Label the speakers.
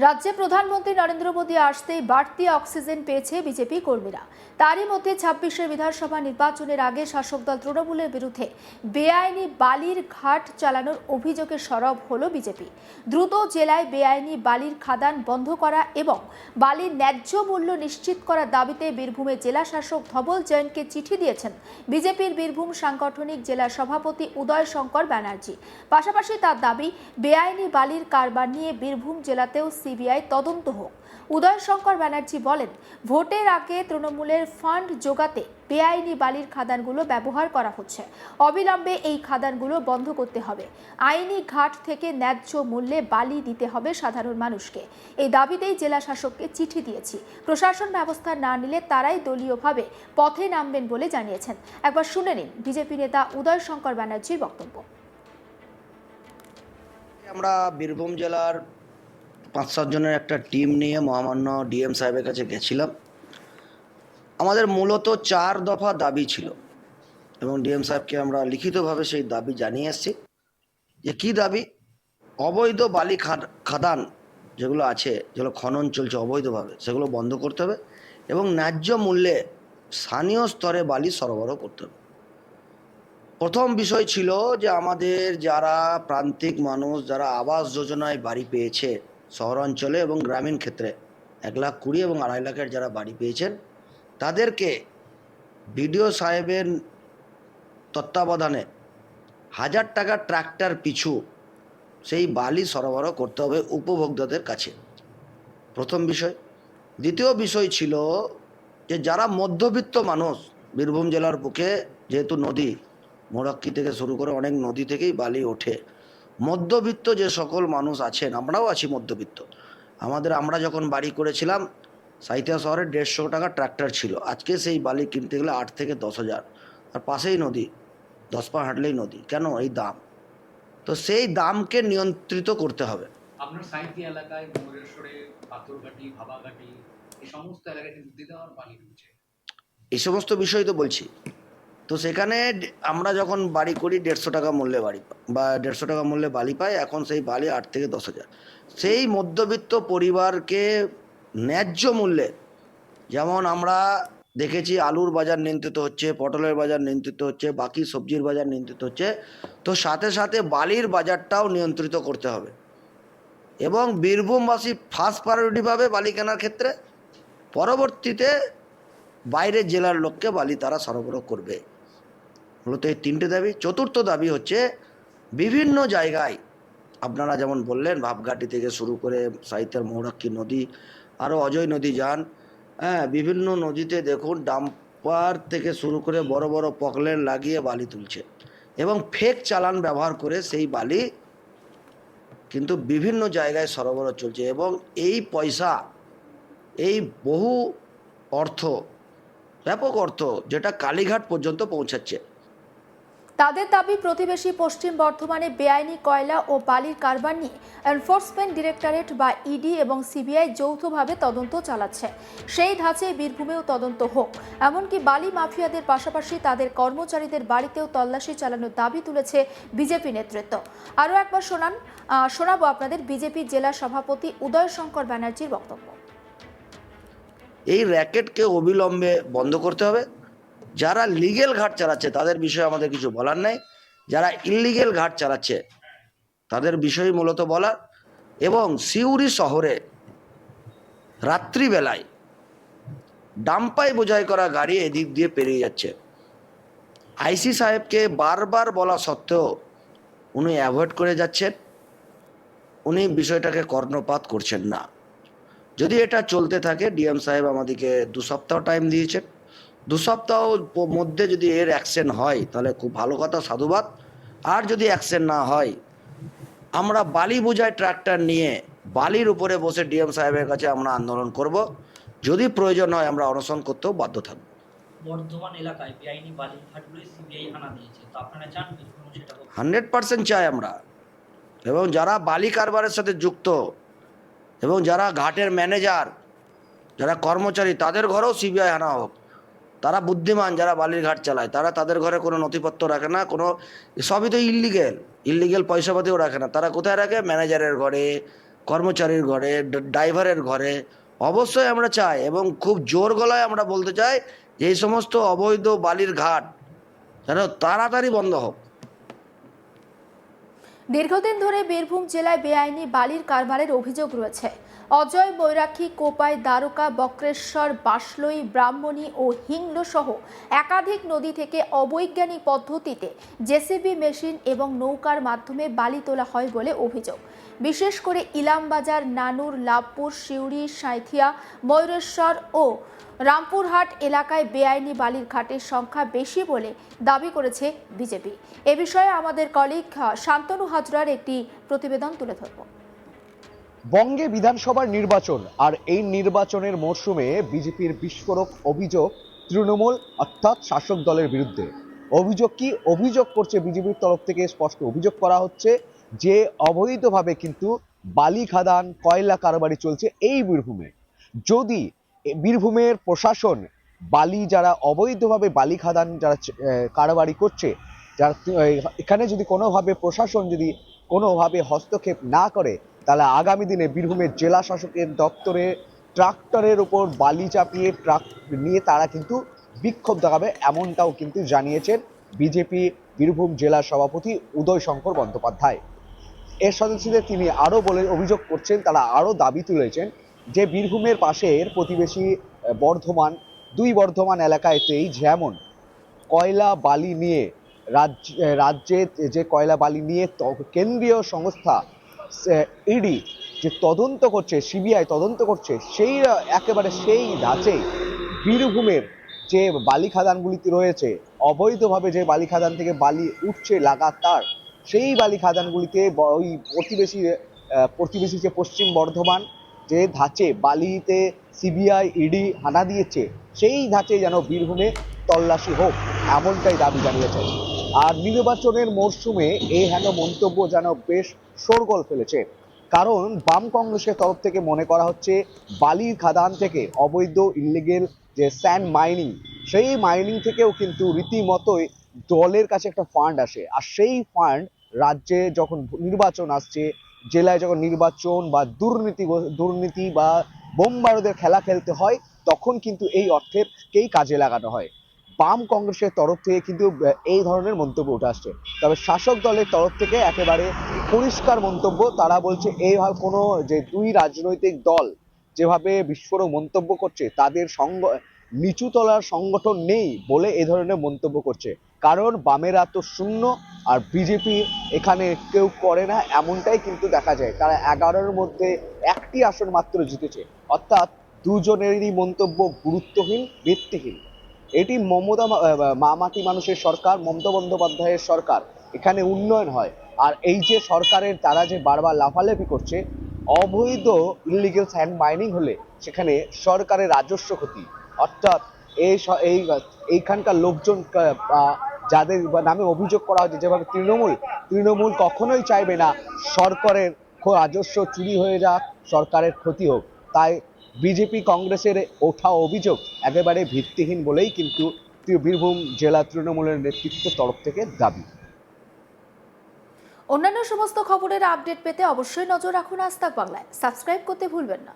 Speaker 1: রাজ্যে প্রধানমন্ত্রী নরেন্দ্র মোদী আসতেই বাড়তি অক্সিজেন পেয়েছে বিজেপি কর্মীরা। তারই মধ্যে ২৬শে বিধানসভা নির্বাচনের আগে শাসক দল তৃণমূলের বিরুদ্ধে বেআইনি বালির ঘাট চালানোর অভিযোগে সরব হল বিজেপি। দ্রুত জেলায় বেআইনি বালির খাদান বন্ধ করা এবং বালির ন্যায্য মূল্য নিশ্চিত করার দাবিতে বীরভূমের জেলা শাসক ধবল জৈনকে চিঠি দিয়েছেন বিজেপির বীরভূম সাংগঠনিক জেলা সভাপতি উদয় শঙ্কর ব্যানার্জি। পাশাপাশি তার দাবি, বেআইনি বালির কারবার নিয়ে বীরভূম জেলাতেও সিবিআই তদন্ত হোক। উদয় শঙ্কর ব্যানার্জি বলেন, ভোটের আগে তৃণমূলের ফান্ড জোগাতে বেআইনি বালির খাদানগুলো ব্যবহার করা হচ্ছে। অবিলম্বে এই খাদানগুলো বন্ধ করতে হবে। আইনি ঘাট থেকে ন্যায্য মূল্যে বালি দিতে হবে সাধারণ মানুষকে। এই দাবিতেই জেলা শাসককে চিঠি দিয়েছি। প্রশাসন ব্যবস্থা না নিলে তারাই দলীয়ভাবে পথে নামবেন বলে জানিয়েছেন। একবার শুনে নিন বিজেপি নেতা উদয় শঙ্কর ব্যানার্জির বক্তব্য।
Speaker 2: আমরা বীরভূম জেলার ৫-৭ জনের একটা টিম নিয়ে মহামান্য ডিএম সাহেবের কাছে গেছিলাম। আমাদের মূলত ৪ দফা দাবি ছিল এবং ডিএম সাহেবকে আমরা লিখিতভাবে সেই দাবি জানিয়ে এসেছি। যে কী দাবি? অবৈধ বালি খাদান যেগুলো আছে, যেগুলো খনন চলছে অবৈধভাবে, সেগুলো বন্ধ করতে হবে এবং ন্যায্য মূল্যে স্থানীয় স্তরে বালি সরবরাহ করতে হবে। প্রথম বিষয় ছিল যে আমাদের যারা প্রান্তিক মানুষ, যারা আবাস যোজনায় বাড়ি পেয়েছে শহরাঞ্চলে এবং গ্রামীণ ক্ষেত্রে ১,২০,০০০ এবং ২.৫ লাখের যারা বাড়ি পেয়েছেন, তাদেরকে বিডিও সাহেবের তত্ত্বাবধানে ১,০০০ টাকা ট্রাক্টর পিছু সেই বালি সরবরাহ করতে হবে উপভোক্তাদের কাছে, প্রথম বিষয়। দ্বিতীয় বিষয় ছিল যে যারা মধ্যবিত্ত মানুষ, বীরভূম জেলার বুকে যেহেতু নদী, মোরাক্কি থেকে শুরু করে অনেক নদী থেকেই বালি ওঠে, মধ্যবিত্ত যে সকল মানুষ আছেন, আমরাও আছি মধ্যবিত্ত। আমরা যখন বাড়ি করেছিলাম সাঁইথিয়া শহরে ১৫০ টাকা ট্রাক্টর ছিল। আজকে সেই বালি কিনতে গেলে ৮ থেকে ১০,০০০, আর পাশেই নদী, ১০ পা হাঁটলেই নদী। কেন এই দাম? তো সেই দামকে নিয়ন্ত্রিত করতে হবে।
Speaker 3: আপনার সাঁইথিয়া এলাকায় ময়ূরেশ্বরে, পাথরঘাটি, ভাবাঘাটি এই সমস্ত এলাকায় কিন্তু দিদার বালি ঢুকছে।
Speaker 2: এই সমস্ত বিষয় তো বলছি। তো সেখানে আমরা যখন বাড়ি করি ১৫০ টাকা মূল্যে বাড়ি বা ১৫০ টাকা মূল্যে বালি পাই, এখন সেই বালি ৮ থেকে ১০,০০০। সেই মধ্যবিত্ত পরিবারকে ন্যায্য মূল্যে, যেমন আমরা দেখেছি আলুর বাজার নিয়ন্ত্রিত হচ্ছে, পটলের বাজার নিয়ন্ত্রিত হচ্ছে, বাকি সবজির বাজার নিয়ন্ত্রিত হচ্ছে, তো সাথে সাথে বালির বাজারটাও নিয়ন্ত্রিত করতে হবে। এবং বীরভূমবাসী ফার্স্ট প্রায়োরিটি পাবে বালি কেনার ক্ষেত্রে, পরবর্তীতে বাইরের জেলার লোককে বালি তারা সরবরাহ করবে। মূলত এই ৩টে দাবি। চতুর্থ দাবি হচ্ছে বিভিন্ন জায়গায় আপনারা যেমন বললেন, ভাবঘাটি থেকে শুরু করে সাঁইথিয়ার মৌরাক্ষী নদী, আরও অজয় নদী যান, বিভিন্ন নদীতে দেখুন ডাম্পার থেকে শুরু করে বড় বড় পকলেন লাগিয়ে বালি তুলছে এবং ফেক চালান ব্যবহার করে সেই বালি কিন্তু বিভিন্ন জায়গায় সরবরাহ চলছে এবং এই পয়সা, এই বহু অর্থ, ব্যাপক অর্থ, যেটা কালীঘাট পর্যন্ত পৌঁছাচ্ছে।
Speaker 1: তাদের দাবি, প্রতিবেশী পশ্চিম বর্ধমানে বেআইনি কয়লা ও বালির কারবার নিয়ে এনফোর্সমেন্ট ডিরেক্টরেট বা ইডি এবং সিবিআই যৌথভাবে তদন্ত চালাচ্ছে। সেই ধাঁচে বীরভূমেও তদন্ত হোক। এমনকি বালি মাফিয়াদের পাশাপাশি তাদের কর্মচারীদের বাড়িতেও তল্লাশি চালানোর দাবি তুলেছে বিজেপি নেতৃত্ব। আরও একবার শোনাবো আপনাদের বিজেপি জেলা সভাপতি উদয় শঙ্কর ব্যানার্জির বক্তব্য।
Speaker 2: এই র্যাকেটকে অবিলম্বে বন্ধ করতে হবে। যারা লিগেল ঘাট চালাচ্ছে তাদের বিষয়ে আমাদের কিছু বলার নেই, যারা ইললিগেল ঘাট চালাচ্ছে তাদের বিষয়ে মূলত বলার। এবং সিউড়ি শহরে রাত্রিবেলায় ডাম্পায় বোঝাই করা গাড়ি এদিক দিয়ে পেরিয়ে যাচ্ছে। আইসি সাহেবকে বারবার বলা সত্ত্বেও উনি অ্যাভয়েড করে যাচ্ছেন, উনি বিষয়টাকে কর্ণপাত করছেন না। যদি এটা চলতে থাকে, ডিএম সাহেব আমাদেরকে ২ সপ্তাহ টাইম দিয়েছেন, ২ সপ্তাহ মধ্যে যদি এর অ্যাকশন হয় তাহলে খুব ভালো কথা, সাধুবাদ। আর যদি অ্যাকশন না হয়, আমরা বালি বোঝাই ট্রাক্টর নিয়ে বালির উপরে বসে ডিএম সাহেবের কাছে আমরা আন্দোলন করব। যদি প্রয়োজন হয় আমরা অনশন করতেও বাধ্য থাকব।
Speaker 4: বর্ধমান এলাকায় বেআইনি বালি ঘাটগুলো সিবিআই হানা দিয়েছে, তো আপনারা চান সেটা
Speaker 2: 100% চাই আমরা। এবং যারা বালি কারবারের সাথে যুক্ত এবং যারা ঘাটের ম্যানেজার, যারা কর্মচারী, তাদের ঘরেও সিবিআই আনা হোক। তারা বুদ্ধিমান, যারা বালির ঘাট চালায়, তারা তাদের ঘরে কোনো নথিপত্র রাখে না, কোনো, সবই তো ইললিগেল পয়সাপাতিও রাখে না। তারা কোথায় রাখে? ম্যানেজারের ঘরে, কর্মচারীর ঘরে, ড্রাইভারের ঘরে। অবশ্যই আমরা চাই এবং খুব জোর গলায় আমরা বলতে চাই যে এই সমস্ত অবৈধ বালির ঘাট যেন তাড়াতাড়ি বন্ধ হোক।
Speaker 1: দীর্ঘদিন ধরে বীরভূম জেলায় বেআইনি বালির কারবারের অভিযোগ রয়েছে। অজয়, বৈরাখী, কোপাই, দ্বারকা, বক্রেশ্বর, বাসলই, ব্রাহ্মণী ও হিংলো সহ একাধিক নদী থেকে অবৈজ্ঞানিক পদ্ধতিতে জেসিবি মেশিন এবং নৌকার মাধ্যমে বালি তোলা হয় বলে অভিযোগ। বিশেষ করে ইলামবাজার, নানুর, লাভপুর, সিউড়ি, সাঁইথিয়া, ময়ূরেশ্বর ও রামপুরহাট এলাকায় বেআইনি বালির ঘাটের সংখ্যা বেশি বলে দাবি করেছে বিজেপি। এ বিষয়ে আমাদের কলিগ শান্তনু হাজরার একটি প্রতিবেদন তুলে ধরব।
Speaker 5: বঙ্গে বিধানসভার নির্বাচন আর এই নির্বাচনের মরশুমে বিজেপির বিস্ফোরক অভিযোগ তৃণমূল অর্থাৎ শাসক দলের বিরুদ্ধে। অভিযোগ কি? অভিযোগ করছে বিজেপির তরফ থেকে স্পষ্ট অভিযোগ করা হচ্ছে যে অবৈধভাবে কিন্তু বালি খাদান, কয়লা কারবারি চলছে এই বীরভূমে। যদি বীরভূমের প্রশাসন বালি যারা অবৈধভাবে বালি খাদান যারা কারবারি করছে, যারা এখানে যদি কোনোভাবে প্রশাসন যদি কোনোভাবে হস্তক্ষেপ না করে, তাহলে আগামী দিনে বীরভূমের জেলা শাসকের দপ্তরে ট্রাক্টরের উপর বালি চাপিয়ে ট্রাক নিয়ে তারা কিন্তু বিক্ষোভ দেখাবে, এমনটাও কিন্তু জানিয়েছেন বিজেপি বীরভূম জেলা সভাপতি উদয় শঙ্কর বন্দ্যোপাধ্যায়। এর সদস্যদের তিনি আরও অভিযোগ করছেন, তারা আরও দাবি তুলেছেন যে বীরভূমের পাশের প্রতিবেশী দুই বর্ধমান এলাকাতেই যেমন কয়লা বালি নিয়ে রাজ্যে যে কয়লা বালি নিয়ে কেন্দ্রীয় সংস্থা ইডি যে তদন্ত করছে, সিবিআই তদন্ত করছে, একেবারে সেই ধাঁচে বীরভূমের যে বালি খাদানগুলিতে রয়েছে, অবৈধভাবে যে বালি খাদান থেকে বালি উঠছে লাগাতার, সেই বালি খাদানগুলিতে ওই প্রতিবেশী যে পশ্চিম বর্ধমান যে ধাঁচে বালিতে সিবিআই ইডি হানা দিয়েছে, সেই ধাঁচে যেন বীরভূমে তল্লাশি হোক, এমনটাই দাবি জানিয়েছে। আর নির্বাচনের মরশুমে এই হেন মন্তব্য যেন বেশ শোরগোল ফেলেছে, কারণ বাম কংগ্রেসের তরফ থেকে মনে করা হচ্ছে বালির খাদান থেকে অবৈধ ইলিগেল যে স্যান্ড মাইনিং, সেই মাইনিং থেকেও কিন্তু রীতিমতোই দলের কাছে একটা ফান্ড আসে। আর সেই ফান্ড রাজ্যে যখন নির্বাচন আসছে, জেলায় যখন নির্বাচন বা দুর্নীতি বা বোমবারুদের খেলা খেলতে হয়, তখন কিন্তু এই অর্থেরকেই কাজে লাগানো হয়। বাম কংগ্রেসের তরফ থেকে কিন্তু এই ধরনের মন্তব্য উঠে আসছে। তবে শাসক দলের তরফ থেকে একেবারে পরিষ্কার মন্তব্য, তারা বলছে এইভাবে কোনো যে দুই রাজনৈতিক দল যেভাবে বিস্ফোরক মন্তব্য করছে, তাদের নিচু তলার সংগঠন নেই বলে এ ধরনের মন্তব্য করছে। কারণ বামেরা তো শূন্য আর বিজেপি এখানে কেউ করে না, এমনটাই কিন্তু দেখা যায়। তারা 11-র মধ্যে 1টি আসন মাত্র জিতেছে, অর্থাৎ দুজনেরই মন্তব্য গুরুত্বহীন, ভিত্তিহীন। এটি মাটি মানুষের সরকার, মমতা বন্দ্যোপাধ্যায়ের সরকার, এখানে উন্নয়ন হয়। আর এই যে সরকারের তারা যে বারবার লাফালাফি করছে, অবৈধ ইলিগেল স্যান্ড মাইনিং হলে সেখানে সরকারের রাজস্ব ক্ষতি, অর্থাৎ এইখানকার লোকজন যাদের নামে অভিযোগ করা হচ্ছে, যেভাবে তৃণমূল কখনোই চাইবে না সরকারের রাজস্ব চুরি হয়ে যাক, সরকারের ক্ষতি হোক। তাই বিজেপি কংগ্রেসের ওঠা অভিযোগ একেবারে ভিত্তিহীন বলেই কিন্তু বীরভূম জেলা তৃণমূলের নেতৃত্বের তরফ থেকে দাবি।
Speaker 1: অন্যান্য সমস্ত খবরের আপডেট পেতে অবশ্যই নজর রাখুন আজ তাক বাংলায়। সাবস্ক্রাইব করতে ভুলবেন না।